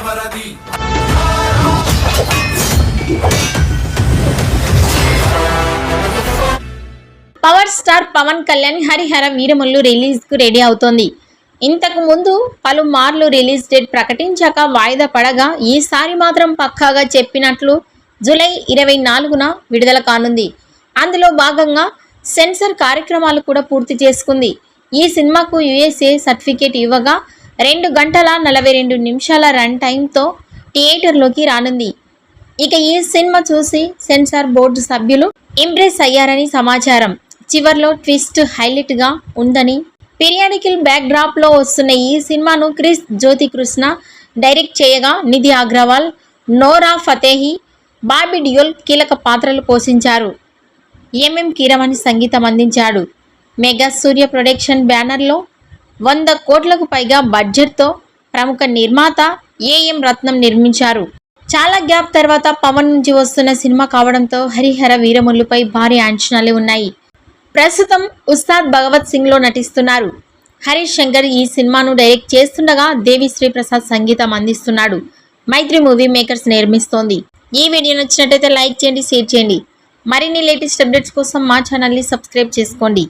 ఎవరది power star Pawan Kalyan Harihara Veeramallu release కు ready అవుతోంది. ఇంతకు ముందు పలుమార్లు రిలీజ్ డేట్ ప్రకటించాక వాయిదా పడగా ఈసారి మాత్రం పక్కాగా చెప్పినట్లు జూలై 24న విడుదల కానుంది. అందులో భాగంగా సెన్సార్ కార్యక్రమాలు కూడా పూర్తి చేసుకుంది. ఈ సినిమాకు USA సర్టిఫికేట్ ఇవ్వగా 2 గంటల 42 నిమిషాల రన్ టైంతో థియేటర్లోకి రానుంది. ఇక ఈ సినిమా చూసి సెన్సార్ బోర్డు సభ్యులు ఇంప్రెస్ అయ్యారని సమాచారం. చివర్లో ట్విస్ట్ హైలైట్ గా ఉందని, పీరియాడికల్ బ్యాక్ డ్రాప్ లో వస్తున్న ఈ సినిమాను క్రిస్ జ్యోతి కృష్ణ డైరెక్ట్ చేయగా నిధి అగ్రవాల్, నోరా ఫతేహి, బాబీ డియోల్ కీలక పాత్రలు పోషించారు. ఎంఎం కీరవాణి సంగీతం అందించాడు. మెగా సూర్య ప్రొడక్షన్ బ్యానర్లో 100 కోట్లకు పైగా బడ్జెట్తో ప్రముఖ నిర్మాత ఏఎం రత్నం నిర్మించారు. చాలా గ్యాప్ తర్వాత పవన్ నుంచి వస్తున్న సినిమా కావడంతో హరిహర వీరమల్లుపై భారీ అంచనాలు ఉన్నాయి. ప్రస్తుతం ఉస్తాద్ భగవత్ సింగ్లో నటిస్తున్నారు. హరీష్ శంకర్ ఈ సినిమాను డైరెక్ట్ చేస్తుండగా దేవిశ్రీ ప్రసాద్ సంగీతం అందిస్తున్నాడు. మైత్రి మూవీ మేకర్స్ నిర్మిస్తోంది. ఈ వీడియో నచ్చినట్టయితే లైక్ చేయండి, షేర్ చేయండి. మరిన్ని లేటెస్ట్ అప్డేట్స్ కోసం మా ఛానల్ని సబ్స్క్రైబ్ చేసుకోండి.